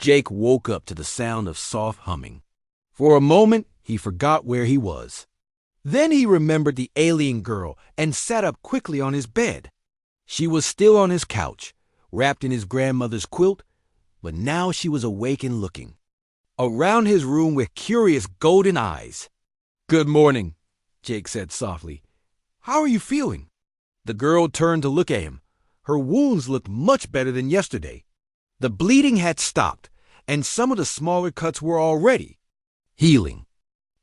Jake woke up to the sound of soft humming. For a moment, he forgot where he was. Then he remembered the alien girl and sat up quickly on his bed. She was still on his couch, wrapped in his grandmother's quilt, but now she was awake and looking around his room with curious golden eyes. "Good morning," Jake said softly. "How are you feeling?" The girl turned to look at him. Her wounds looked much better than yesterday. The bleeding had stopped, and some of the smaller cuts were already healing.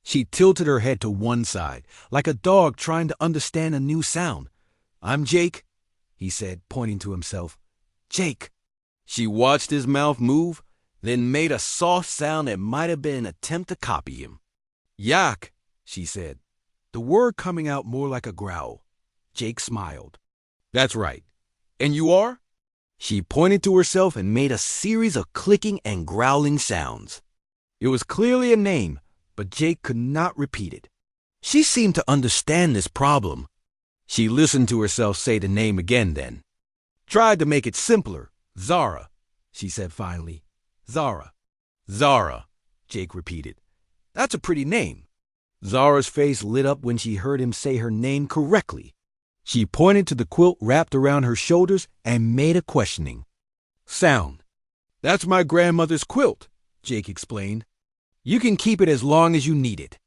She tilted her head to one side, like a dog trying to understand a new sound. "I'm Jake," he said, pointing to himself. "Jake." She watched his mouth move, then made a soft sound that might have been an attempt to copy him. "Yak," she said, the word coming out more like a growl. Jake smiled. "That's right. And you are?" She pointed to herself and made a series of clicking and growling sounds. It was clearly a name, but Jake could not repeat it. She seemed to understand this problem. She listened to herself say the name again then. "Tried to make it simpler. Zara," she said finally. "Zara." "Zara," Jake repeated. "That's a pretty name." Zara's face lit up when she heard him say her name correctly. She pointed to the quilt wrapped around her shoulders and made a questioning sound. "That's my grandmother's quilt," Jake explained. "You can keep it as long as you need it."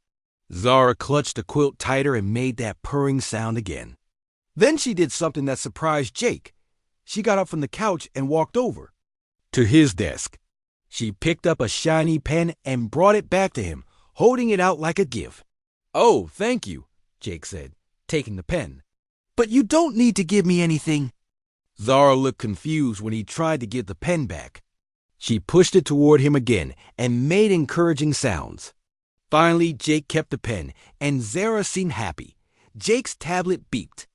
Zara clutched the quilt tighter and made that purring sound again. Then she did something that surprised Jake. She got up from the couch and walked over to his desk. She picked up a shiny pen and brought it back to him, holding it out like a gift. "Oh, thank you," Jake said, taking the pen. "But you don't need to give me anything." Zara looked confused when he tried to give the pen back. She pushed it toward him again and made encouraging sounds. Finally, Jake kept the pen, and Zara seemed happy. Jake's tablet beeped.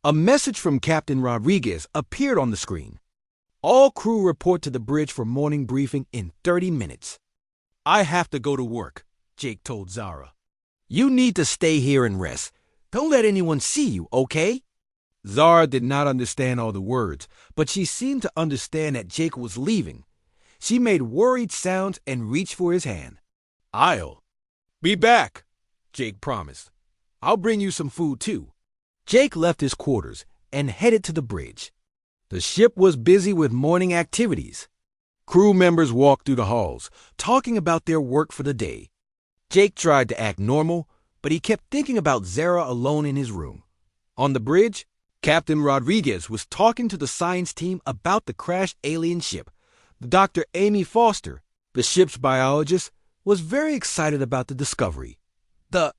A message from Captain Rodriguez appeared on the screen. "All crew report to the bridge for morning briefing in 30 minutes. "I have to go to work," Jake told Zara. "You need to stay here and rest. Don't let anyone see you, okay?" Zara did not understand all the words, but she seemed to understand that Jake was leaving. She made worried sounds and reached for his hand. "I'll be back," Jake promised. "I'll bring you some food, too." Jake left his quarters and headed to the bridge. The ship was busy with morning activities. Crew members walked through the halls, talking about their work for the day. Jake tried to act normal, but he kept thinking about Zara alone in his room. On the bridge, Captain Rodriguez was talking to the science team about the crashed alien ship. Dr. Amy Foster, the ship's biologist, was very excited about the discovery. "The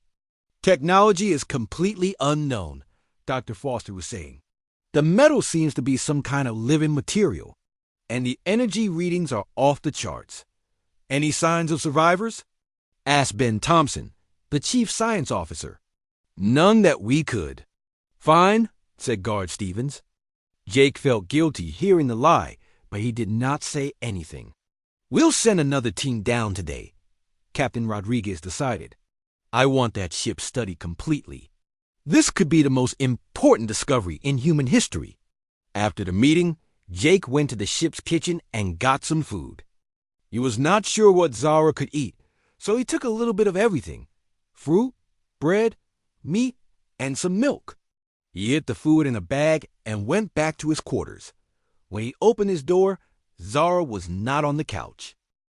technology is completely unknown," Dr. Foster was saying. "The metal seems to be some kind of living material, and the energy readings are off the charts." "Any signs of survivors?" asked Ben Thompson, the chief science officer. "None that we could." "Fine," said Guard Stevens. Jake felt guilty hearing the lie, but he did not say anything. "We'll send another team down today," Captain Rodriguez decided. "I want that ship studied completely. This could be the most important discovery in human history." After the meeting, Jake went to the ship's kitchen and got some food. He was not sure what Zara could eat, so he took a little bit of everything: fruit, bread, meat, and some milk. He hid the food in a bag and went back to his quarters. When he opened his door, Zara was not on the couch.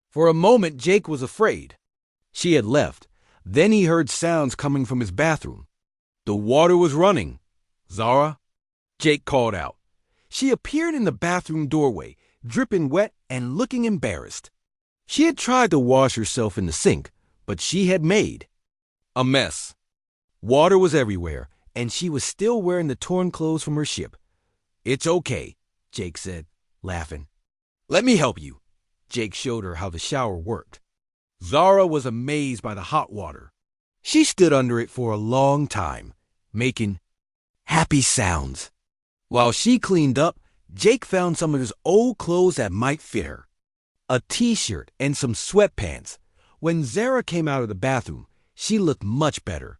For a moment, Jake was afraid. She had left. Then he heard sounds coming from his bathroom. The water was running. "Zara?" Jake called out. She appeared in the bathroom doorway, dripping wet and looking embarrassed. She had tried to wash herself in the sink, but she had made a mess. Water was everywhere, and she was still wearing the torn clothes from her ship. "It's okay," Jake said, laughing. "Let me help you." Jake showed her how the shower worked. Zara was amazed by the hot water. She stood under it for a long time, making happy sounds. While she cleaned up, Jake found some of his old clothes that might fit her. A t-shirt and some sweatpants. When Zara came out of the bathroom, she looked much better.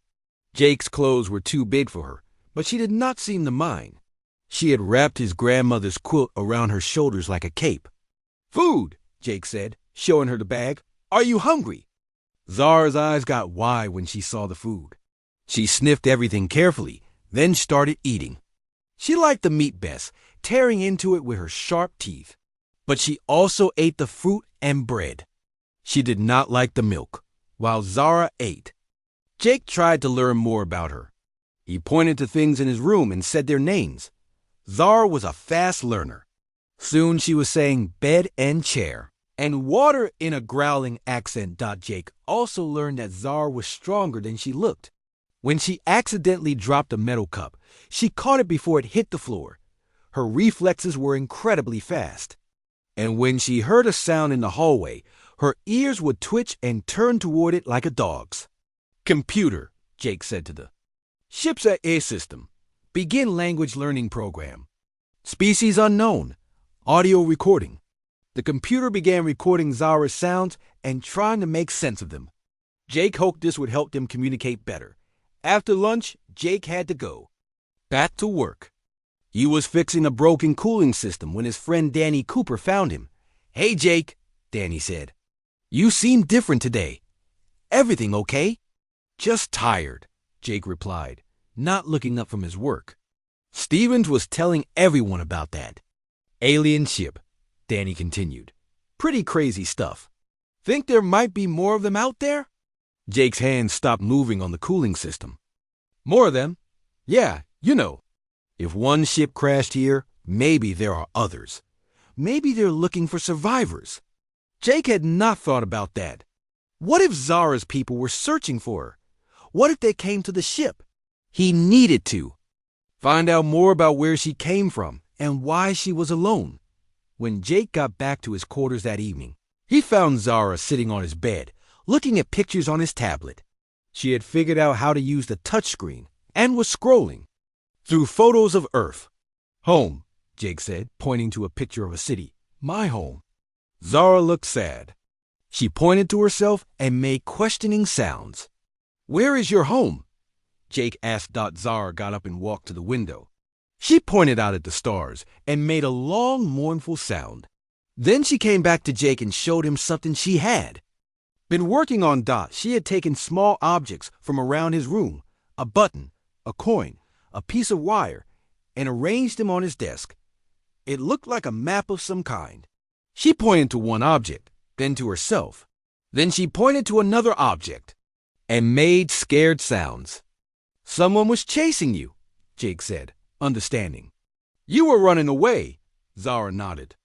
Jake's clothes were too big for her, but she did not seem to mind. She had wrapped his grandmother's quilt around her shoulders like a cape. "Food," Jake said, showing her the bag. "Are you hungry?" Zara's eyes got wide when she saw the food. She sniffed everything carefully, then started eating. She liked the meat best, tearing into it with her sharp teeth. But she also ate the fruit and bread. She did not like the milk, while Zara ate. Jake tried to learn more about her. He pointed to things in his room and said their names. Zara was a fast learner. Soon she was saying bed and chair, and water in a growling accent. Jake also learned that Zara was stronger than she looked. When she accidentally dropped a metal cup, she caught it before it hit the floor. Her reflexes were incredibly fast. And when she heard a sound in the hallway, her ears would twitch and turn toward it like a dog's. "Computer," Jake said to the ship's A system. "Begin language learning program. Species unknown. Audio recording." The computer began recording Zara's sounds and trying to make sense of them. Jake hoped this would help them communicate better. After lunch, Jake had to go. Back to work. He was fixing a broken cooling system when his friend Danny Cooper found him. "Hey, Jake," Danny said. "You seem different today. Everything okay?" "Just tired," Jake replied, not looking up from his work. Stevens was telling everyone about that. "Alien ship," Danny continued. "Pretty crazy stuff. Think there might be more of them out there?" Jake's hand stopped moving on the cooling system. "More of them? Yeah, you know. If one ship crashed here, maybe there are others. Maybe they're looking for survivors." Jake had not thought about that. What if Zara's people were searching for her? What if they came to the ship? He needed to find out more about where she came from and why she was alone. When Jake got back to his quarters that evening, he found Zara sitting on his bed, looking at pictures on his tablet. She had figured out how to use the touchscreen and was scrolling through photos of Earth. "Home," Jake said, pointing to a picture of a city. "My home." Zara looked sad. She pointed to herself and made questioning sounds. "Where is your home?" Jake asked. Zara got up and walked to the window. She pointed out at the stars and made a long, mournful sound. Then she came back to Jake and showed him something she had been working on. She had taken small objects from around his room, a button, a coin, a piece of wire, and arranged them on his desk. It looked like a map of some kind. She pointed to one object, then to herself. Then she pointed to another object and made scared sounds. "Someone was chasing you," Jake said, understanding. "You were running away," Zara nodded.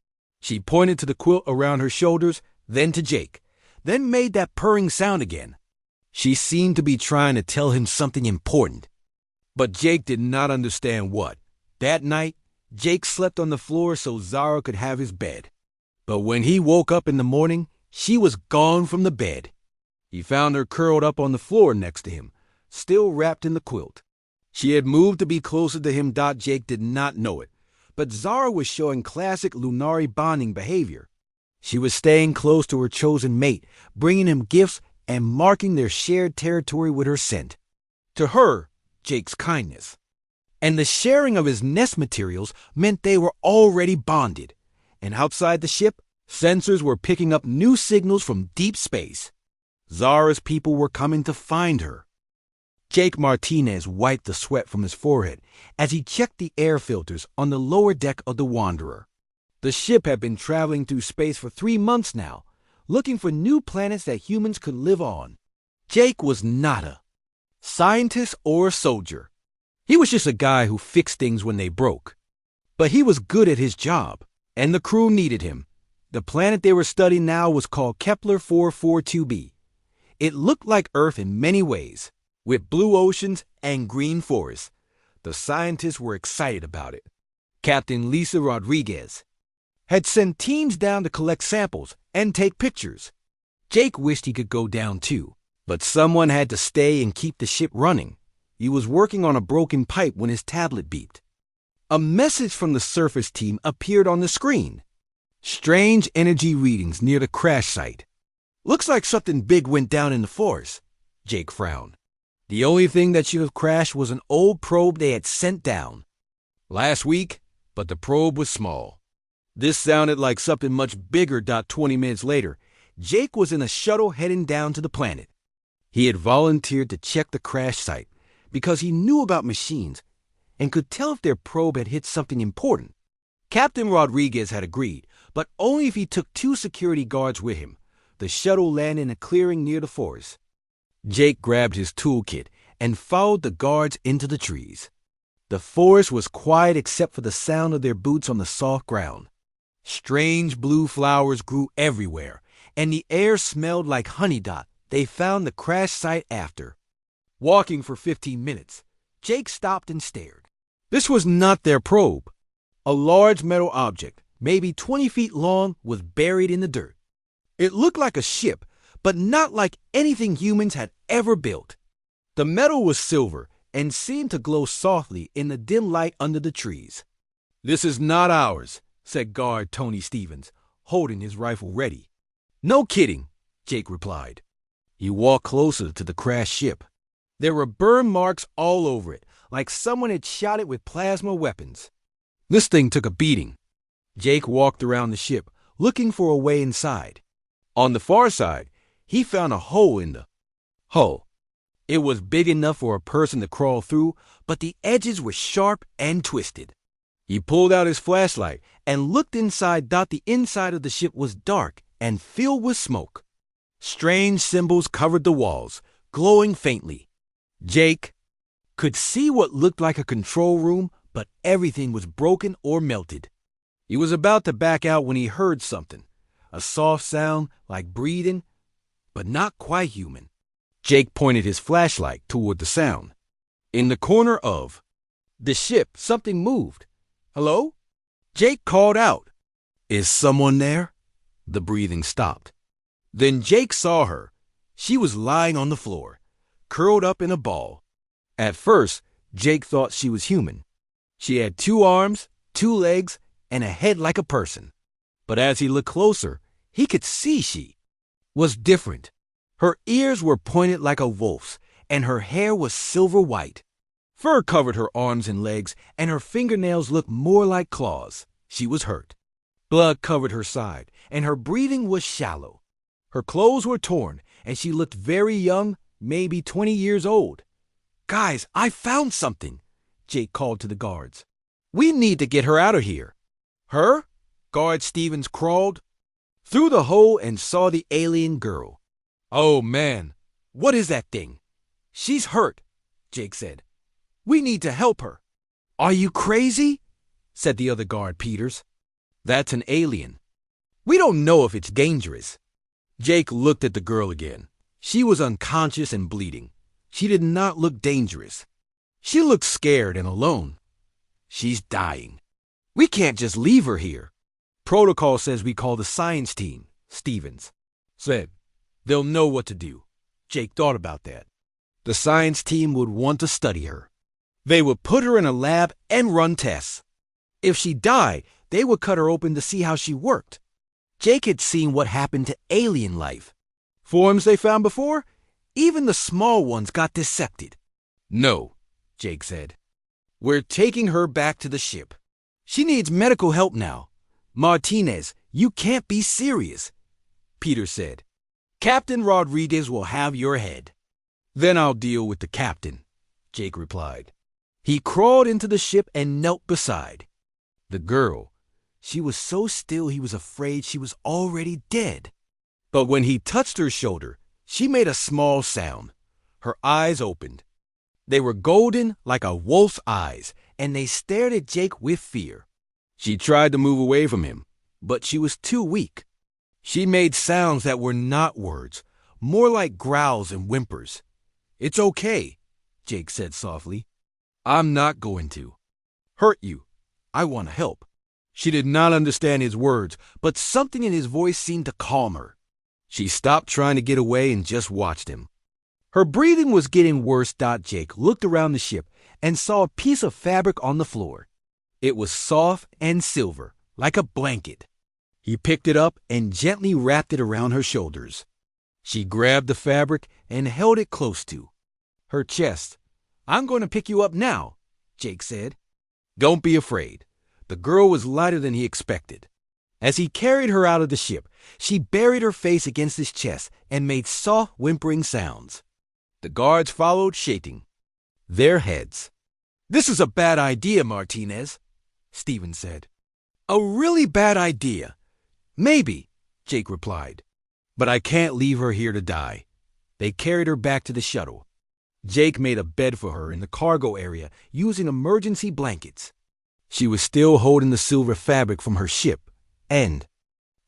She pointed to the quilt around her shoulders, then to Jake, then made that purring sound again. She seemed to be trying to tell him something important. But Jake did not understand what. That night, Jake slept on the floor so Zara could have his bed. But when he woke up in the morning, she was gone from the bed. He found her curled up on the floor next to him, still wrapped in the quilt. She had moved to be closer to him. Jake did not know it, but Zara was showing classic Lunari bonding behavior. She was staying close to her chosen mate, bringing him gifts and marking their shared territory with her scent. To her, Jake's kindness and the sharing of his nest materials meant they were already bonded. And outside the ship, sensors were picking up new signals from deep space. Zara's people were coming to find her. Jake Martinez wiped the sweat from his forehead as he checked the air filters on the lower deck of the Wanderer. The ship had been traveling through space for 3 months now, looking for new planets that humans could live on. Jake was not a scientist or a soldier. He was just a guy who fixed things when they broke. But he was good at his job, and the crew needed him. The planet they were studying now was called Kepler 442b. It looked like Earth in many ways, with blue oceans and green forests. The scientists were excited about it. Captain Lisa Rodriguez had sent teams down to collect samples and take pictures. Jake wished he could go down too, but someone had to stay and keep the ship running. He was working on a broken pipe when his tablet beeped. A message from the surface team appeared on the screen. Strange energy readings near the crash site. "Looks like something big went down in the forest," Jake frowned. The only thing that should have crashed was an old probe they had sent down last week, but the probe was small. This sounded like something much bigger. 20 minutes later, Jake was in a shuttle heading down to the planet. He had volunteered to check the crash site because he knew about machines and could tell if their probe had hit something important. Captain Rodriguez had agreed, but only if he took 2 security guards with him. The shuttle landed in a clearing near the forest. Jake grabbed his toolkit and followed the guards into the trees. The forest was quiet except for the sound of their boots on the soft ground. Strange blue flowers grew everywhere, and the air smelled like honey. They found the crash site after walking for 15 minutes. Jake stopped and stared. This was not their probe. A large metal object, maybe 20 feet long, was buried in the dirt. It looked like a ship, but not like anything humans had ever built. The metal was silver and seemed to glow softly in the dim light under the trees. "This is not ours," said guard Tony Stevens, holding his rifle ready. "No kidding," Jake replied. He walked closer to the crashed ship. There were burn marks all over it, like someone had shot it with plasma weapons. This thing took a beating. Jake walked around the ship, looking for a way inside. On the far side, he found a hole in the hull. It was big enough for a person to crawl through, but the edges were sharp and twisted. He pulled out his flashlight and looked inside. The inside of the ship was dark and filled with smoke. Strange symbols covered the walls, glowing faintly. Jake could see what looked like a control room, but everything was broken or melted. He was about to back out when he heard something, a soft sound like breathing, but not quite human. Jake pointed his flashlight toward the sound. In the corner of the ship, something moved. "Hello?" Jake called out. "Is someone there?" The breathing stopped. Then Jake saw her. She was lying on the floor, curled up in a ball. At first, Jake thought she was human. She had 2 arms, 2 legs, and a head like a person. But as he looked closer, he could see she was different. Her ears were pointed like a wolf's, and her hair was silver white. Fur covered her arms and legs, and her fingernails looked more like claws. She was hurt. Blood covered her side, and her breathing was shallow. Her clothes were torn, and she looked very young, maybe 20 years old. "Guys, I found something," Jake called to the guards. "We need to get her out of here." "Her?" Guard Stevens crawled through the hole and saw the alien girl. "Oh, man, what is that thing?" "She's hurt," Jake said. "We need to help her." "Are you crazy?" said the other guard, Peters. "That's an alien. We don't know if it's dangerous." Jake looked at the girl again. She was unconscious and bleeding. She did not look dangerous. She looked scared and alone. "She's dying. We can't just leave her here." "Protocol says we call the science team," Stevens said. "They'll know what to do." Jake thought about that. The science team would want to study her. They would put her in a lab and run tests. If she died, they would cut her open to see how she worked. Jake had seen what happened to alien life. Forms they found before, even the small ones got dissected. "No," Jake said. "We're taking her back to the ship. She needs medical help now." "Martinez, you can't be serious," Peter said. "Captain Rodriguez will have your head." "Then I'll deal with the captain," Jake replied. He crawled into the ship and knelt beside the girl. She was so still he was afraid she was already dead. But when he touched her shoulder, she made a small sound. Her eyes opened. They were golden like a wolf's eyes, and they stared at Jake with fear. She tried to move away from him, but she was too weak. She made sounds that were not words, more like growls and whimpers. "It's okay," Jake said softly. "I'm not going to hurt you. I want to help." She did not understand his words, but something in his voice seemed to calm her. She stopped trying to get away and just watched him. Her breathing was getting worse. Jake looked around the ship and saw a piece of fabric on the floor. It was soft and silver, like a blanket. He picked it up and gently wrapped it around her shoulders. She grabbed the fabric and held it close to her chest. "I'm going to pick you up now," Jake said. "Don't be afraid." The girl was lighter than he expected. As he carried her out of the ship, she buried her face against his chest and made soft, whimpering sounds. The guards followed, shaking their heads. "This is a bad idea, Martinez," Steven said. "A really bad idea." "Maybe," Jake replied. "But I can't leave her here to die." They carried her back to the shuttle. Jake made a bed for her in the cargo area using emergency blankets. She was still holding the silver fabric from her ship, and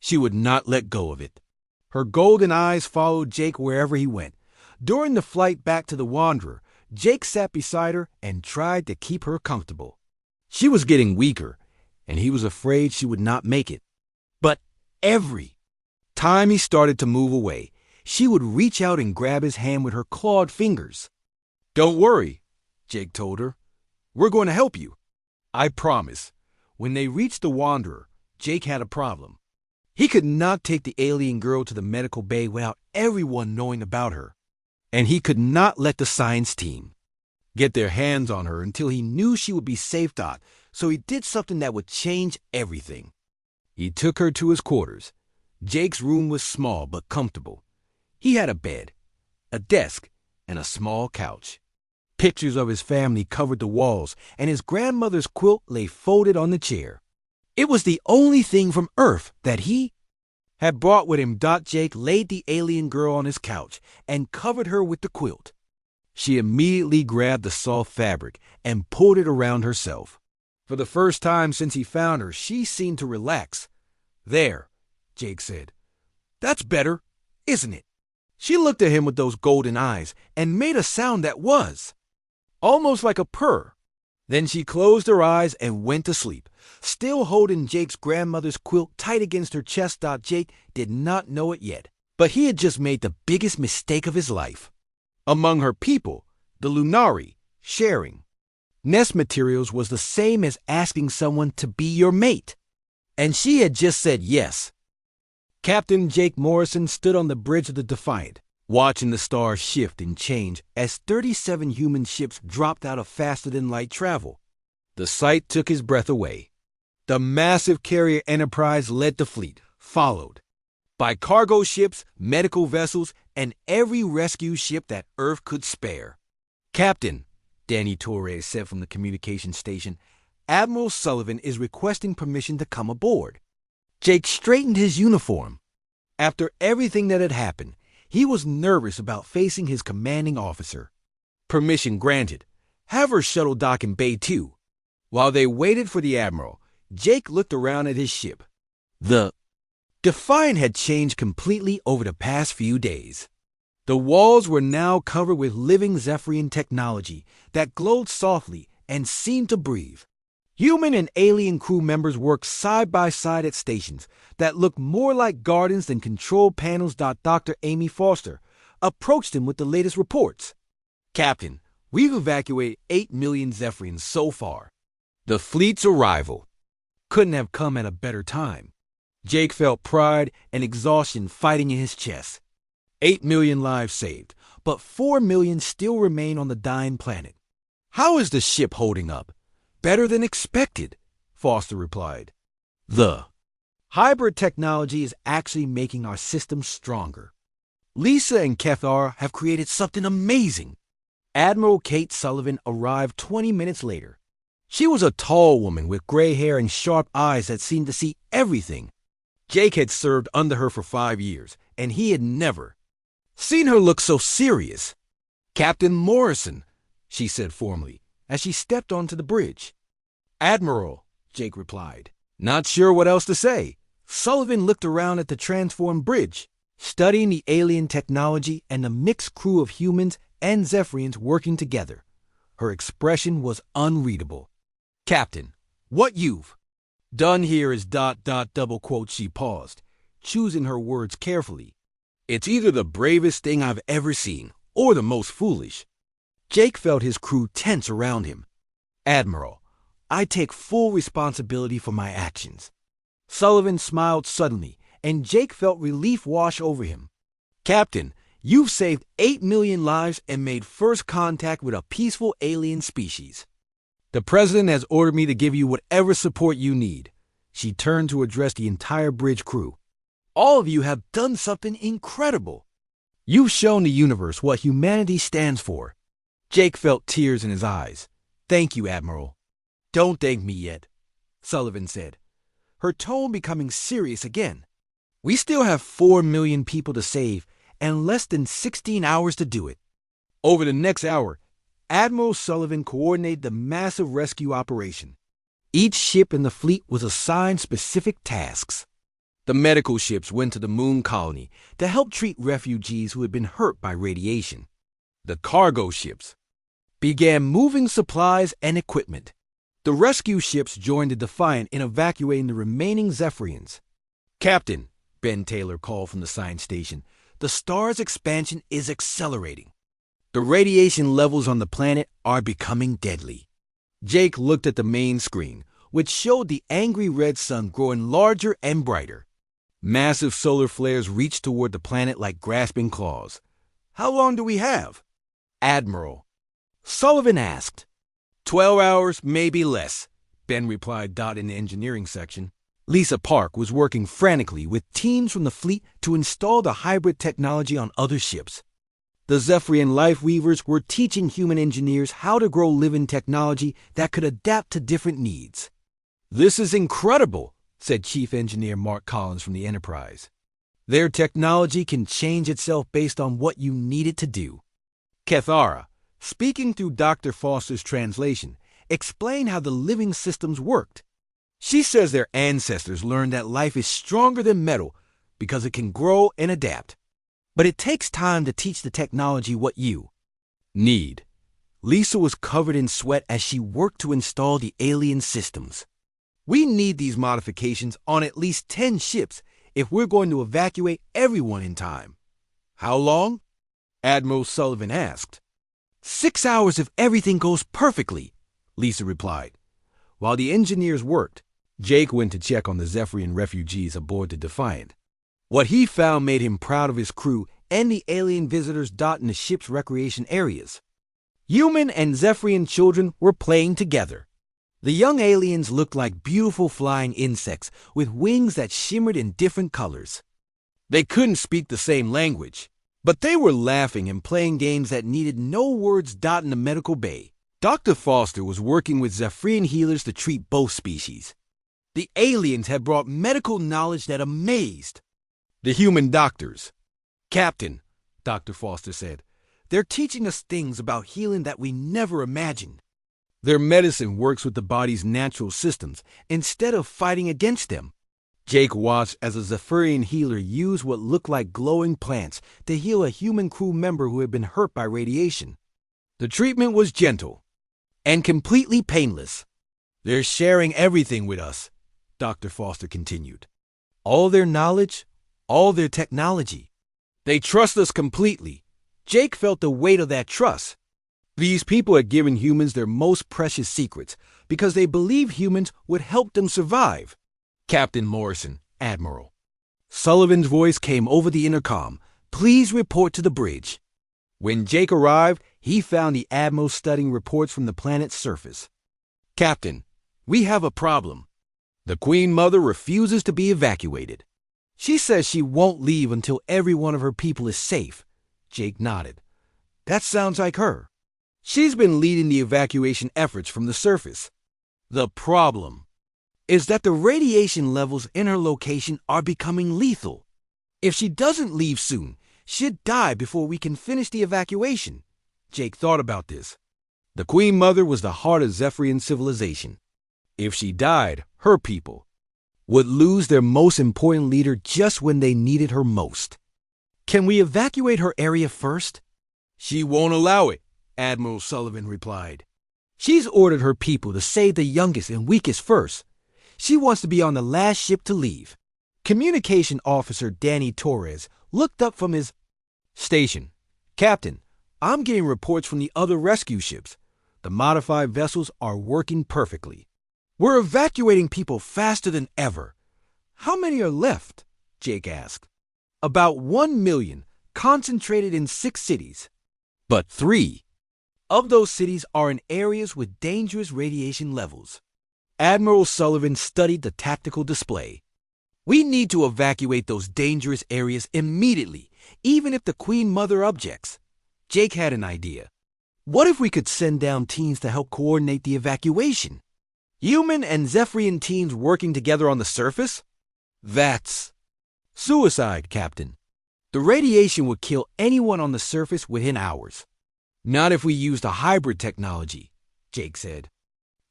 she would not let go of it. Her golden eyes followed Jake wherever he went. During the flight back to the Wanderer, Jake sat beside her and tried to keep her comfortable. She was getting weaker, and he was afraid she would not make it. But every time he started to move away, she would reach out and grab his hand with her clawed fingers. "Don't worry," Jake told her. "We're going to help you. I promise." When they reached the Wanderer, Jake had a problem. He could not take the alien girl to the medical bay without everyone knowing about her. And he could not let the science team get their hands on her until he knew she would be safe. So he did something that would change everything. He took her to his quarters. Jake's room was small but comfortable. He had a bed, a desk, and a small couch. Pictures of his family covered the walls, and his grandmother's quilt lay folded on the chair. It was the only thing from Earth that he had brought with him. Jake laid the alien girl on his couch and covered her with the quilt. She immediately grabbed the soft fabric and pulled it around herself. For the first time since he found her, she seemed to relax. "There," Jake said. "That's better, isn't it?" She looked at him with those golden eyes and made a sound that was almost like a purr. Then she closed her eyes and went to sleep, still holding Jake's grandmother's quilt tight against her chest. Jake did not know it yet, but he had just made the biggest mistake of his life. Among her people, the Lunari, sharing nest materials was the same as asking someone to be your mate. And she had just said yes. Captain Jake Morrison stood on the bridge of the Defiant, watching the stars shift and change as 37 human ships dropped out of faster-than-light travel. The sight took his breath away. The massive carrier Enterprise led the fleet, followed by cargo ships, medical vessels, and every rescue ship that Earth could spare. "Captain," Danny Torres said from the communication station, "Admiral Sullivan is requesting permission to come aboard." Jake straightened his uniform. After everything that had happened, he was nervous about facing his commanding officer. Permission granted. Have her shuttle dock in Bay 2. While they waited for the Admiral, Jake looked around at his ship. The Defiant had changed completely over the past few days. The walls were now covered with living Zephyrian technology that glowed softly and seemed to breathe. Human and alien crew members worked side by side at stations that looked more like gardens than control panels. Dr. Amy Foster approached him with the latest reports. "Captain, we've evacuated 8 million Zephyrians so far." The fleet's arrival couldn't have come at a better time. Jake felt pride and exhaustion fighting in his chest. 8 million lives saved, but 4 million still remain on the dying planet. "How is the ship holding up?" "Better than expected," Foster replied. "The hybrid technology is actually making our systems stronger. Lisa and Kethar have created something amazing." Admiral Kate Sullivan arrived 20 minutes later. She was a tall woman with gray hair and sharp eyes that seemed to see everything. Jake had served under her for 5 years, and he had never seen her look so serious. "Captain Morrison," she said formally, as she stepped onto the bridge. "Admiral," Jake replied. Not sure what else to say, Sullivan looked around at the transformed bridge, studying the alien technology and the mixed crew of humans and Zephyrians working together. Her expression was unreadable. "Captain, what you've done here is ... double quote." She paused, choosing her words carefully. "It's either the bravest thing I've ever seen, or the most foolish." Jake felt his crew tense around him. "Admiral, I take full responsibility for my actions." Sullivan smiled suddenly, and Jake felt relief wash over him. "Captain, you've saved 8 million lives and made first contact with a peaceful alien species. The President has ordered me to give you whatever support you need." She turned to address the entire bridge crew. All of you have done something incredible. You've shown the universe what humanity stands for. Jake felt tears in his eyes. Thank you, Admiral. Don't thank me yet, Sullivan said, her tone becoming serious again. We still have 4 million people to save and less than 16 hours to do it. Over the next hour, Admiral Sullivan coordinated the massive rescue operation. Each ship in the fleet was assigned specific tasks. The medical ships went to the moon colony to help treat refugees who had been hurt by radiation. The cargo ships began moving supplies and equipment. The rescue ships joined the Defiant in evacuating the remaining Zephyrians. Captain, Ben Taylor called from the science station, the star's expansion is accelerating. The radiation levels on the planet are becoming deadly. Jake looked at the main screen, which showed the angry red sun growing larger and brighter. Massive solar flares reached toward the planet like grasping claws. How long do we have? Admiral Sullivan asked. 12 hours, maybe less, Ben replied, in the engineering section. Lisa Park was working frantically with teams from the fleet to install the hybrid technology on other ships. The Zephyrian life weavers were teaching human engineers how to grow living technology that could adapt to different needs. This is incredible, said Chief Engineer Mark Collins from the Enterprise. Their technology can change itself based on what you need it to do. Kethara, speaking through Dr. Foster's translation, explained how the living systems worked. She says their ancestors learned that life is stronger than metal because it can grow and adapt. But it takes time to teach the technology what you need. Lisa was covered in sweat as she worked to install the alien systems. We need these modifications on at least 10 ships if we're going to evacuate everyone in time. How long? Admiral Sullivan asked. 6 hours if everything goes perfectly, Lisa replied. While the engineers worked, Jake went to check on the Zephyrian refugees aboard the Defiant. What he found made him proud of his crew and the alien visitors dotting the ship's recreation areas. Human and Zephyrian children were playing together. The young aliens looked like beautiful flying insects with wings that shimmered in different colors. They couldn't speak the same language, but they were laughing and playing games that needed no words dotting the medical bay. Dr. Foster was working with Zephyrian healers to treat both species. The aliens had brought medical knowledge that amazed the human doctors. Captain, Dr. Foster said, they're teaching us things about healing that we never imagined. Their medicine works with the body's natural systems instead of fighting against them. Jake watched as a Zephyrian healer used what looked like glowing plants to heal a human crew member who had been hurt by radiation. The treatment was gentle and completely painless. They're sharing everything with us, Dr. Foster continued. All their knowledge, all their technology. They trust us completely. Jake felt the weight of that trust. These people had given humans their most precious secrets because they believed humans would help them survive. Captain Morrison, Admiral. Sullivan's voice came over the intercom. Please report to the bridge. When Jake arrived, he found the Admiral studying reports from the planet's surface. Captain, we have a problem. The Queen Mother refuses to be evacuated. She says she won't leave until every one of her people is safe. Jake nodded. That sounds like her. She's been leading the evacuation efforts from the surface. The problem is that the radiation levels in her location are becoming lethal. If she doesn't leave soon, she'd die before we can finish the evacuation. Jake thought about this. The Queen Mother was the heart of Zephyrian civilization. If she died, her people would lose their most important leader just when they needed her most. Can we evacuate her area first? She won't allow it, Admiral Sullivan replied. She's ordered her people to save the youngest and weakest first. She wants to be on the last ship to leave. Communication Officer Danny Torres looked up from his station. Captain, I'm getting reports from the other rescue ships. The modified vessels are working perfectly. We're evacuating people faster than ever. How many are left? Jake asked. About 1 million, concentrated in 6 cities. But 3 of those cities are in areas with dangerous radiation levels. Admiral Sullivan studied the tactical display. We need to evacuate those dangerous areas immediately, even if the Queen Mother objects. Jake had an idea. What if we could send down teams to help coordinate the evacuation? Human and Zephyrian teams working together on the surface? That's suicide, Captain. The radiation would kill anyone on the surface within hours. Not if we used a hybrid technology, Jake said.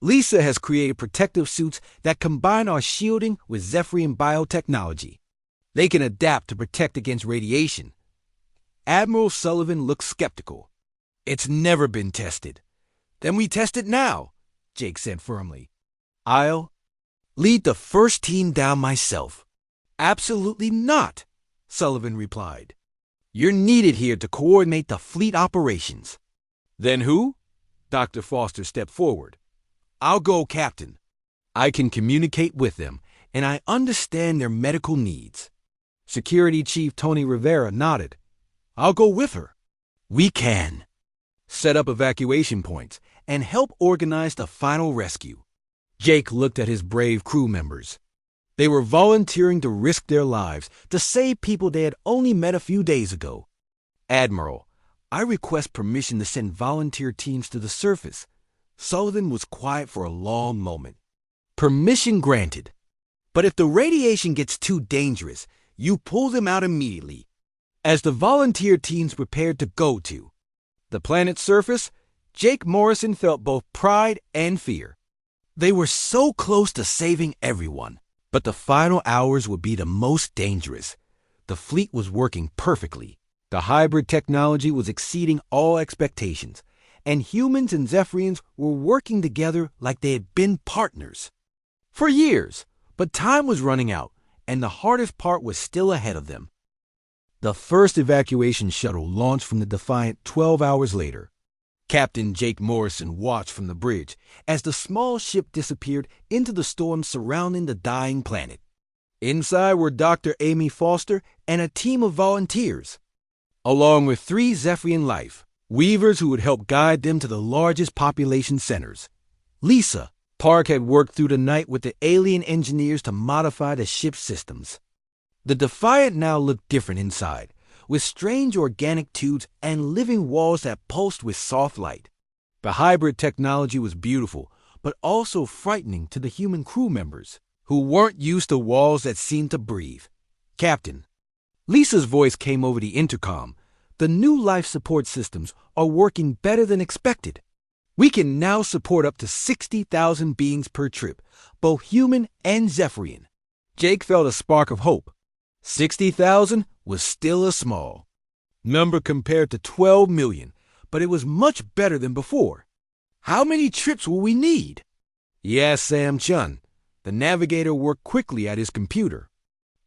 Lisa has created protective suits that combine our shielding with Zephyrian biotechnology. They can adapt to protect against radiation. Admiral Sullivan looked skeptical. It's never been tested. Then we test it now, Jake said firmly. I'll lead the first team down myself. Absolutely not, Sullivan replied. You're needed here to coordinate the fleet operations. Then who? Dr. Foster stepped forward. I'll go, Captain. I can communicate with them, and I understand their medical needs. Security Chief Tony Rivera nodded. I'll go with her. We can set up evacuation points and help organize the final rescue. Jake looked at his brave crew members. They were volunteering to risk their lives to save people they had only met a few days ago. Admiral, I request permission to send volunteer teams to the surface. Sullivan was quiet for a long moment. Permission granted. But if the radiation gets too dangerous, you pull them out immediately. As the volunteer teams prepared to go to the planet's surface, Jake Morrison felt both pride and fear. They were so close to saving everyone, but the final hours would be the most dangerous. The fleet was working perfectly. The hybrid technology was exceeding all expectations, and humans and Zephyrians were working together like they had been partners for years. But time was running out, and the hardest part was still ahead of them. The first evacuation shuttle launched from the Defiant 12 hours later. Captain Jake Morrison watched from the bridge as the small ship disappeared into the storm surrounding the dying planet. Inside were Dr. Amy Foster and a team of volunteers, along with 3 Zephyrian life weavers who would help guide them to the largest population centers. Lisa Park had worked through the night with the alien engineers to modify the ship's systems. The Defiant now looked different inside, with strange organic tubes and living walls that pulsed with soft light. The hybrid technology was beautiful, but also frightening to the human crew members, who weren't used to walls that seemed to breathe. Captain, Lisa's voice came over the intercom. The new life support systems are working better than expected. We can now support up to 60,000 beings per trip, both human and Zephyrian. Jake felt a spark of hope. 60,000 was still a small number compared to 12 million, but it was much better than before. How many trips will we need? He asked Sam Chun. The navigator worked quickly at his computer.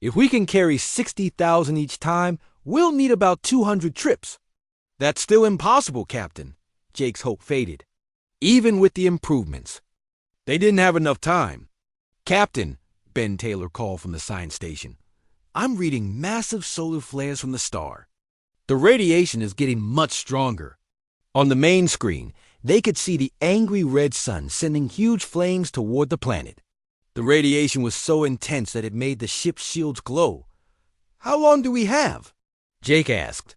If we can carry 60,000 each time, we'll need about 200 trips. That's still impossible, Captain. Jake's hope faded. Even with the improvements, they didn't have enough time. Captain, Ben Taylor called from the science station. I'm reading massive solar flares from the star. The radiation is getting much stronger. On the main screen, they could see the angry red sun sending huge flames toward the planet. The radiation was so intense that it made the ship's shields glow. How long do we have? Jake asked.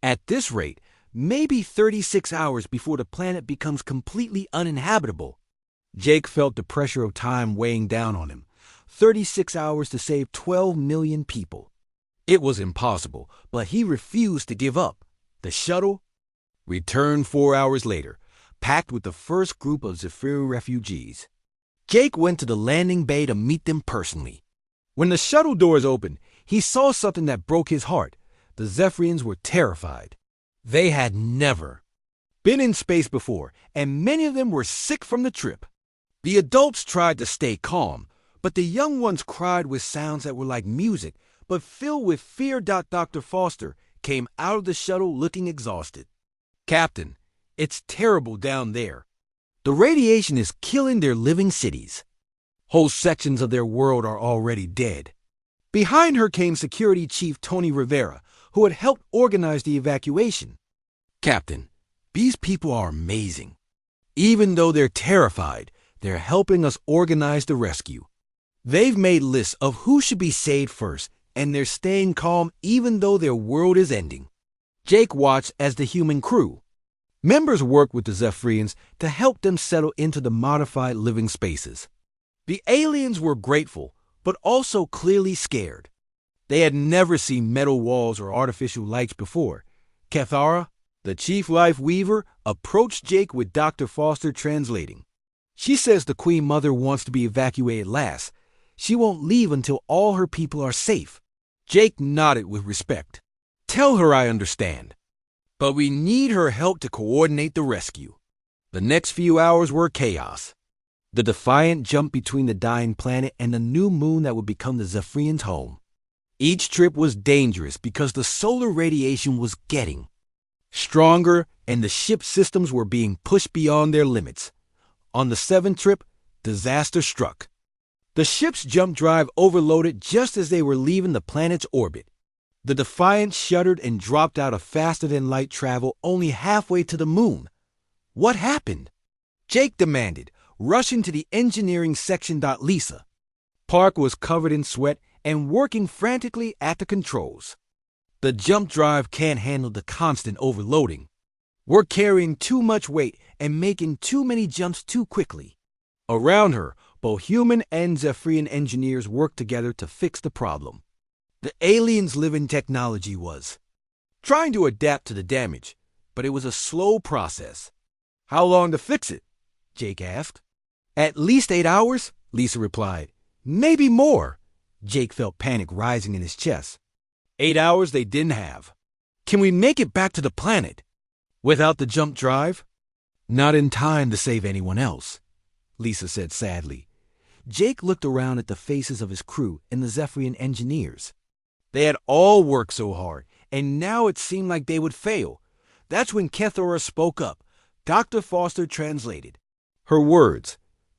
At this rate, maybe 36 hours before the planet becomes completely uninhabitable. Jake felt the pressure of time weighing down on him. 36 hours to save 12 million people. It was impossible, but he refused to give up. The shuttle returned 4 hours later, packed with the first group of Zephyrian refugees. Jake went to the landing bay to meet them personally. When the shuttle doors opened, he saw something that broke his heart. The Zephyrians were terrified. They had never been in space before, and many of them were sick from the trip. The adults tried to stay calm, but the young ones cried with sounds that were like music, but filled with fear. Dr. Foster came out of the shuttle looking exhausted. Captain, it's terrible down there. The radiation is killing their living cities. Whole sections of their world are already dead. Behind her came Security Chief Tony Rivera, who had helped organize the evacuation. Captain, these people are amazing. Even though they're terrified, they're helping us organize the rescue. They've made lists of who should be saved first, and they're staying calm even though their world is ending. Jake watched as the human crew. Members worked with the Zephyrians to help them settle into the modified living spaces. The aliens were grateful, but also clearly scared. They had never seen metal walls or artificial lights before. Cathara, the chief life weaver, approached Jake with Dr. Foster translating. She says the Queen Mother wants to be evacuated last. She won't leave until all her people are safe. Jake nodded with respect. Tell her I understand. But we need her help to coordinate the rescue. The next few hours were chaos. The Defiant jumped between the dying planet and the new moon that would become the Zephyrians' home. Each trip was dangerous because the solar radiation was getting stronger and the ship's systems were being pushed beyond their limits. On the 7th trip, disaster struck. The ship's jump drive overloaded just as they were leaving the planet's orbit. The Defiant shuddered and dropped out of faster-than-light travel only halfway to the moon. What happened? Jake demanded, rushing to the engineering section. Lisa. Park was covered in sweat and working frantically at the controls. The jump drive can't handle the constant overloading. We're carrying too much weight and making too many jumps too quickly. Around her, both human and Zephyrian engineers worked together to fix the problem. The aliens' living technology was trying to adapt to the damage, but it was a slow process. How long to fix it? Jake asked. At least 8 hours, Lisa replied. Maybe more. Jake felt panic rising in his chest. 8 hours they didn't have. Can we make it back to the planet? Without the jump drive? Not in time to save anyone else, Lisa said sadly. Jake looked around at the faces of his crew and the Zephyrian engineers. They had all worked so hard, and now it seemed like they would fail. That's when Cathara spoke up. Dr. Foster translated. Her words.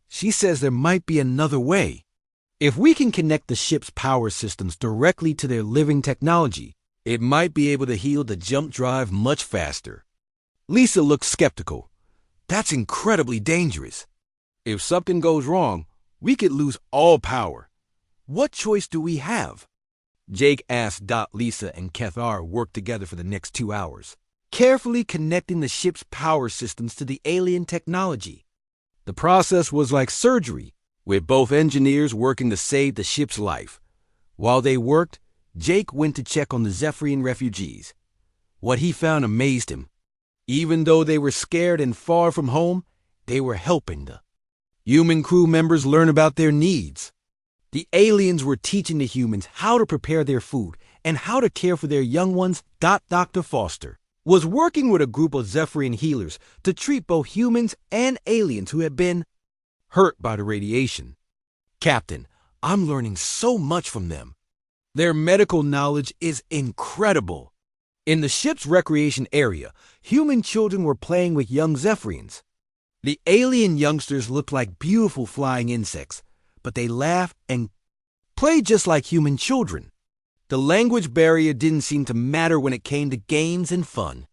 She says there might be another way. If we can connect the ship's power systems directly to their living technology, it might be able to heal the jump drive much faster. Lisa looked skeptical. That's incredibly dangerous. If something goes wrong, we could lose all power. What choice do we have? Jake asked. Lisa and Cathara worked together for the next 2 hours, carefully connecting the ship's power systems to the alien technology. The process was like surgery, with both engineers working to save the ship's life. While they worked, Jake went to check on the Zephyrian refugees. What he found amazed him. Even though they were scared and far from home, they were helping the human crew members learn about their needs. The aliens were teaching the humans how to prepare their food and how to care for their young ones. Dr. Foster was working with a group of Zephyrian healers to treat both humans and aliens who had been hurt by the radiation. Captain, I'm learning so much from them. Their medical knowledge is incredible. In the ship's recreation area, human children were playing with young Zephyrians. The alien youngsters looked like beautiful flying insects, but they laughed and played just like human children. The language barrier didn't seem to matter when it came to games and fun.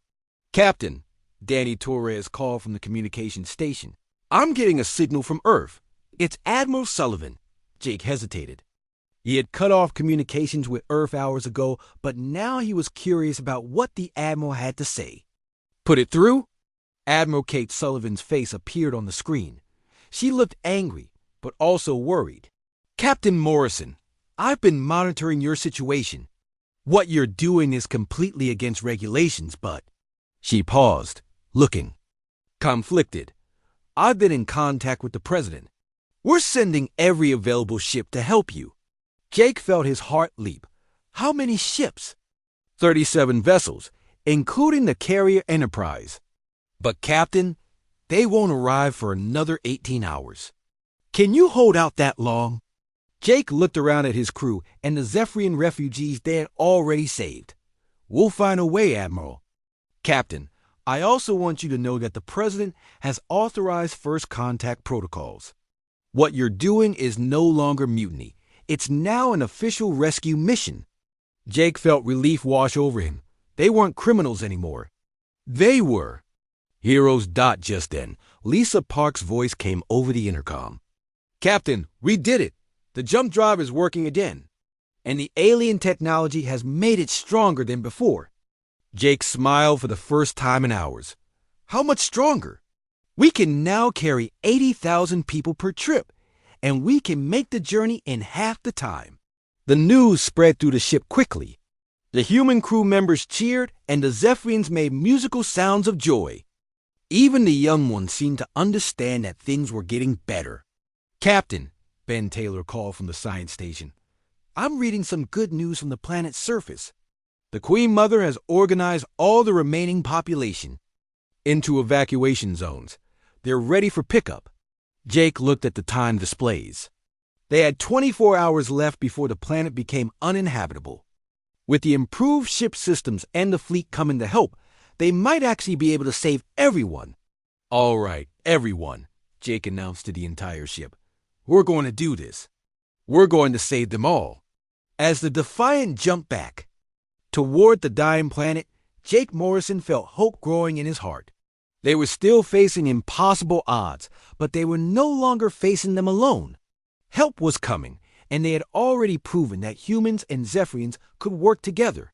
Captain, Danny Torres called from the communications station. I'm getting a signal from Earth. It's Admiral Sullivan. Jake hesitated. He had cut off communications with Earth hours ago, but now he was curious about what the Admiral had to say. Put it through? Admiral Kate Sullivan's face appeared on the screen. She looked angry, but also worried. Captain Morrison, I've been monitoring your situation. What you're doing is completely against regulations, but... She paused, looking conflicted. I've been in contact with the President. We're sending every available ship to help you. Jake felt his heart leap. How many ships? 37 vessels, including the carrier Enterprise. But, Captain, they won't arrive for another 18 hours. Can you hold out that long? Jake looked around at his crew and the Zephyrian refugees they had already saved. We'll find a way, Admiral. Captain, I also want you to know that the President has authorized first contact protocols. What you're doing is no longer mutiny. It's now an official rescue mission. Jake felt relief wash over him. They weren't criminals anymore. They were. Heroes. Just then, Lisa Park's voice came over the intercom. Captain, we did it. The jump drive is working again. And the alien technology has made it stronger than before. Jake smiled for the first time in hours. How much stronger? We can now carry 80,000 people per trip, and we can make the journey in half the time. The news spread through the ship quickly. The human crew members cheered, and the Zephyrians made musical sounds of joy. Even the young ones seemed to understand that things were getting better. Captain, Ben Taylor called from the science station, I'm reading some good news from the planet's surface. The Queen Mother has organized all the remaining population into evacuation zones. They're ready for pickup. Jake looked at the time displays. They had 24 hours left before the planet became uninhabitable. With the improved ship systems and the fleet coming to help, they might actually be able to save everyone. All right, everyone, Jake announced to the entire ship. We're going to do this. We're going to save them all. As the Defiant jumped back toward the dying planet, Jake Morrison felt hope growing in his heart. They were still facing impossible odds, but they were no longer facing them alone. Help was coming, and they had already proven that humans and Zephyrians could work together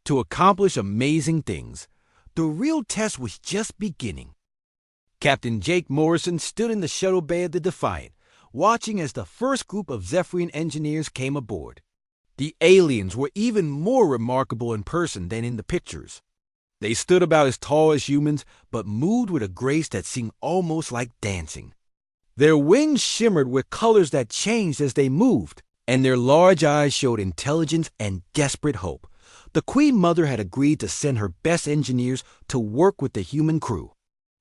to accomplish amazing things. The real test was just beginning. Captain Jake Morrison stood in the shuttle bay of the Defiant, watching as the first group of Zephyrian engineers came aboard. The aliens were even more remarkable in person than in the pictures. They stood about as tall as humans, but moved with a grace that seemed almost like dancing. Their wings shimmered with colors that changed as they moved, and their large eyes showed intelligence and desperate hope. The Queen Mother had agreed to send her best engineers to work with the human crew.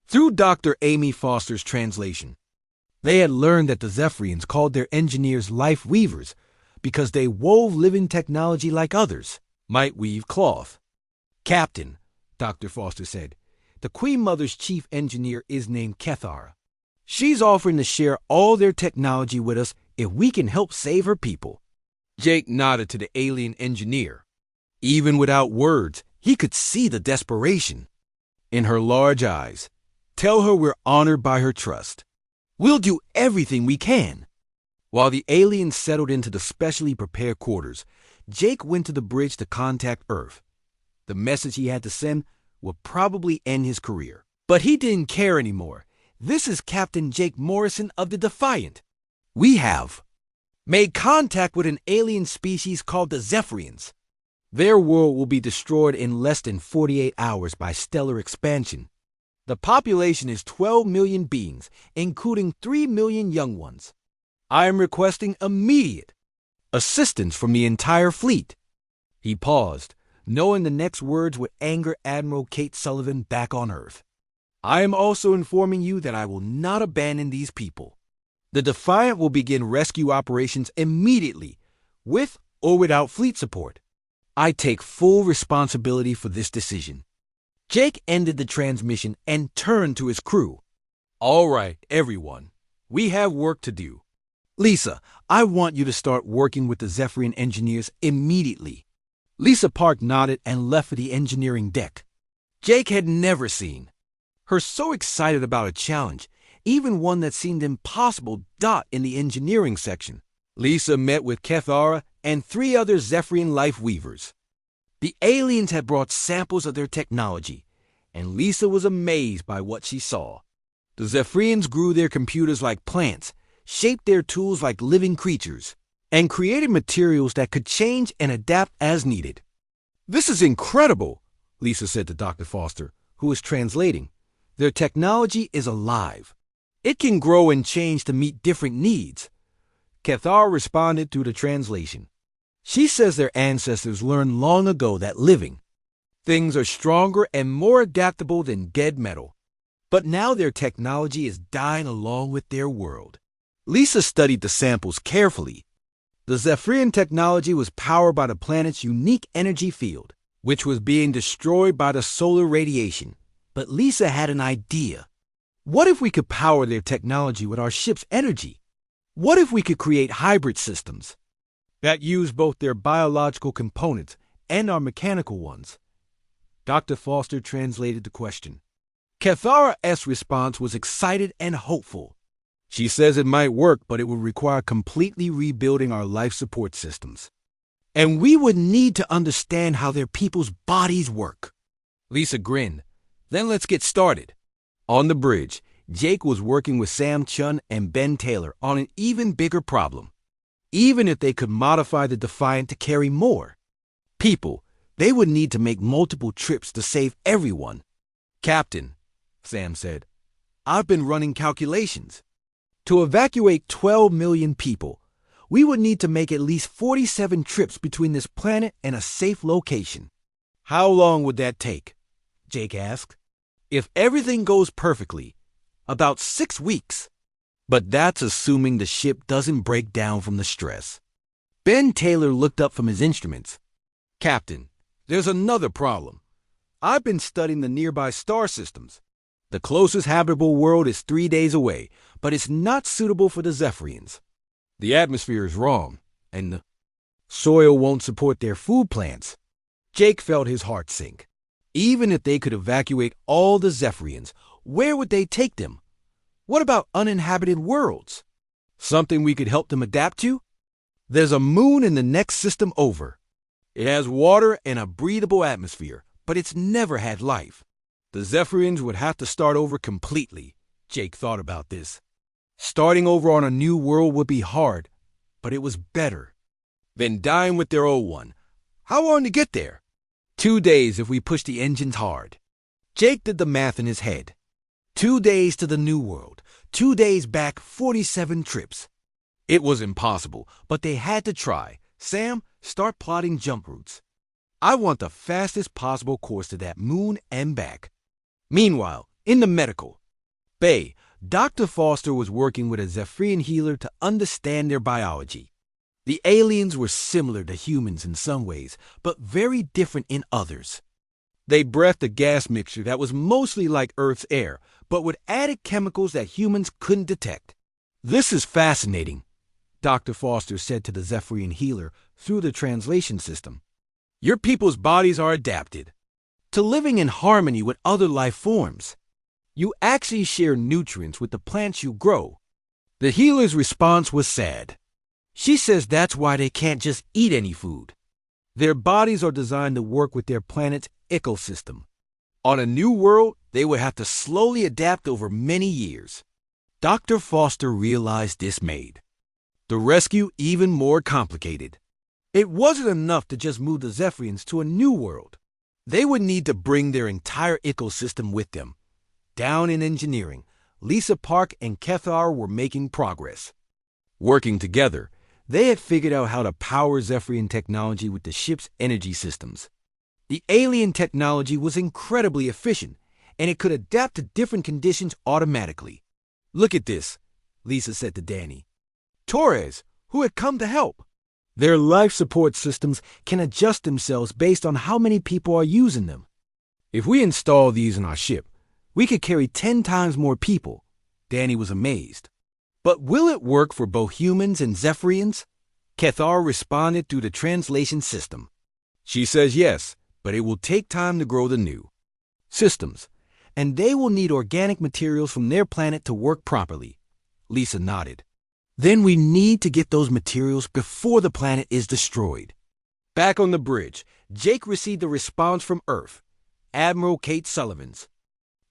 Through Dr. Amy Foster's translation, they had learned that the Zephyrians called their engineers life weavers because they wove living technology like others might weave cloth. Captain, Dr. Foster said, the Queen Mother's chief engineer is named Kethara. She's offering to share all their technology with us if we can help save her people. Jake nodded to the alien engineer. Even without words, he could see the desperation in her large eyes. Tell her we're honored by her trust. We'll do everything we can. While the aliens settled into the specially prepared quarters, Jake went to the bridge to contact Earth. The message he had to send would probably end his career. But he didn't care anymore. This is Captain Jake Morrison of the Defiant. We have made contact with an alien species called the Zephyrians. Their world will be destroyed in less than 48 hours by stellar expansion. The population is 12 million beings, including 3 million young ones. I am requesting immediate assistance from the entire fleet. He paused, knowing the next words would anger Admiral Kate Sullivan back on Earth. I am also informing you that I will not abandon these people. The Defiant will begin rescue operations immediately, with or without fleet support. I take full responsibility for this decision. Jake ended the transmission and turned to his crew. All right, everyone. We have work to do. Lisa, I want you to start working with the Zephyrian engineers immediately. Lisa Park nodded and left for the engineering deck. Jake had never seen her so excited about a challenge, even one that seemed impossible. In the engineering section, Lisa met with Kethara and 3 other Zephyrian life weavers. The aliens had brought samples of their technology, and Lisa was amazed by what she saw. The Zephyrians grew their computers like plants, shaped their tools like living creatures, and created materials that could change and adapt as needed. This is incredible, Lisa said to Dr. Foster, who was translating. Their technology is alive. It can grow and change to meet different needs. Kethar responded through the translation. She says their ancestors learned long ago that living things are stronger and more adaptable than dead metal. But now their technology is dying along with their world. Lisa studied the samples carefully. The Zephyrian technology was powered by the planet's unique energy field, which was being destroyed by the solar radiation. But Lisa had an idea. What if we could power their technology with our ship's energy? What if we could create hybrid systems that use both their biological components and our mechanical ones? Dr. Foster translated the question. Cathara's response was excited and hopeful. She says it might work, but it would require completely rebuilding our life support systems. And we would need to understand how their people's bodies work. Lisa grinned. Then let's get started. On the bridge, Jake was working with Sam Chun and Ben Taylor on an even bigger problem. Even if they could modify the Defiant to carry more people, they would need to make multiple trips to save everyone. Captain, Sam said, I've been running calculations. To evacuate 12 million people, we would need to make at least 47 trips between this planet and a safe location. How long would that take? Jake asked. If everything goes perfectly, about 6 weeks. But that's assuming the ship doesn't break down from the stress. Ben Taylor looked up from his instruments. Captain, there's another problem. I've been studying the nearby star systems. The closest habitable world is 3 days away, but it's not suitable for the Zephyrians. The atmosphere is wrong, and the soil won't support their food plants. Jake felt his heart sink. Even if they could evacuate all the Zephyrians, where would they take them? What about uninhabited worlds? Something we could help them adapt to? There's a moon in the next system over. It has water and a breathable atmosphere, but it's never had life. The Zephyrians would have to start over completely. Jake thought about this. Starting over on a new world would be hard, but it was better than dying with their old one. How long to get there? 2 days if we push the engines hard. Jake did the math in his head. 2 days to the new world, 2 days back, 47 trips. It was impossible, but they had to try. Sam, start plotting jump routes. I want the fastest possible course to that moon and back. Meanwhile, in the medical bay, Dr. Foster was working with a Zephyrian healer to understand their biology. The aliens were similar to humans in some ways, but very different in others. They breathed a gas mixture that was mostly like Earth's air, but with added chemicals that humans couldn't detect. This is fascinating, Dr. Foster said to the Zephyrian healer through the translation system. Your people's bodies are adapted to living in harmony with other life forms. You actually share nutrients with the plants you grow. The healer's response was sad. She says that's why they can't just eat any food. Their bodies are designed to work with their planet's ecosystem. On a new world, they would have to slowly adapt over many years. Dr. Foster realized this made the rescue even more complicated. It wasn't enough to just move the Zephyrians to a new world. They would need to bring their entire ecosystem with them. Down in engineering, Lisa Park and Cathar were making progress. Working together, they had figured out how to power Zephyrian technology with the ship's energy systems. The alien technology was incredibly efficient, and it could adapt to different conditions automatically. Look at this, Lisa said to Danny. Torres, who had come to help. Their life support systems can adjust themselves based on how many people are using them. If we install these in our ship, we could carry 10 times more people. Danny was amazed. But will it work for both humans and Zephyrians? Cathar responded through the translation system. She says yes, but it will take time to grow the new systems, and they will need organic materials from their planet to work properly. Lisa nodded. Then we need to get those materials before the planet is destroyed. Back on the bridge, Jake received a response from Earth. Admiral Kate Sullivan's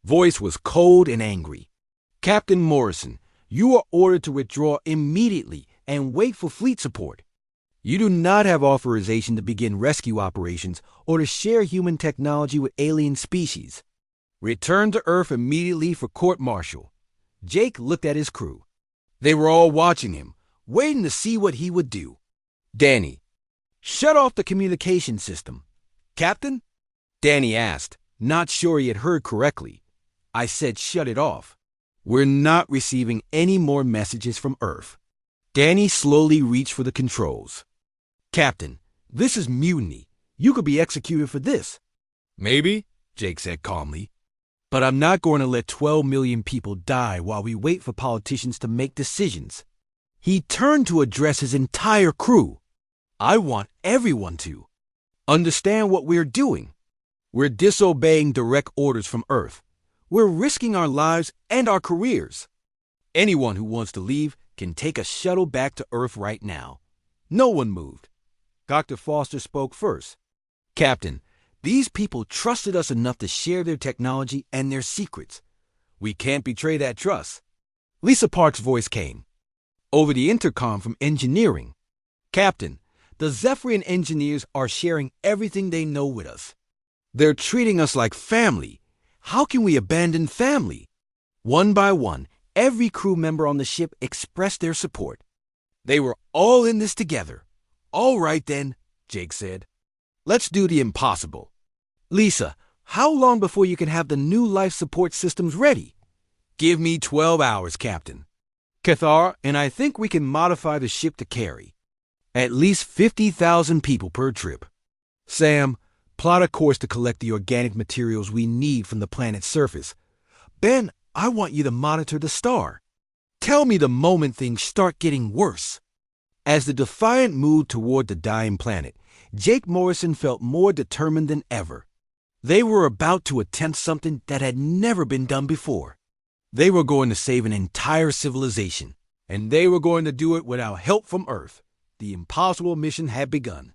voice was cold and angry. Captain Morrison, you are ordered to withdraw immediately and wait for fleet support. You do not have authorization to begin rescue operations or to share human technology with alien species. Return to Earth immediately for court-martial. Jake looked at his crew. They were all watching him, waiting to see what he would do. Danny, shut off the communication system. Captain? Danny asked, not sure he had heard correctly. I said shut it off. We're not receiving any more messages from Earth. Danny slowly reached for the controls. Captain, this is mutiny. You could be executed for this. Maybe, Jake said calmly. But I'm not going to let 12 million people die while we wait for politicians to make decisions. He turned to address his entire crew. I want everyone to understand what we're doing. We're disobeying direct orders from Earth. We're risking our lives and our careers. Anyone who wants to leave can take a shuttle back to Earth right now." No one moved. Dr. Foster spoke first. "Captain, these people trusted us enough to share their technology and their secrets. We can't betray that trust." Lisa Park's voice came over the intercom from engineering. "Captain, the Zephyrian engineers are sharing everything they know with us. They're treating us like family. How can we abandon family?" One by one, every crew member on the ship expressed their support. They were all in this together. "All right then," Jake said. "Let's do the impossible." "Lisa, how long before you can have the new life support systems ready?" "Give me 12 hours, Captain." "Cathar, and I think we can modify the ship to carry at least 50,000 people per trip. Sam, plot a course to collect the organic materials we need from the planet's surface. Ben, I want you to monitor the star. Tell me the moment things start getting worse." As the Defiant moved toward the dying planet, Jake Morrison felt more determined than ever. They were about to attempt something that had never been done before. They were going to save an entire civilization, and they were going to do it without help from Earth. The impossible mission had begun.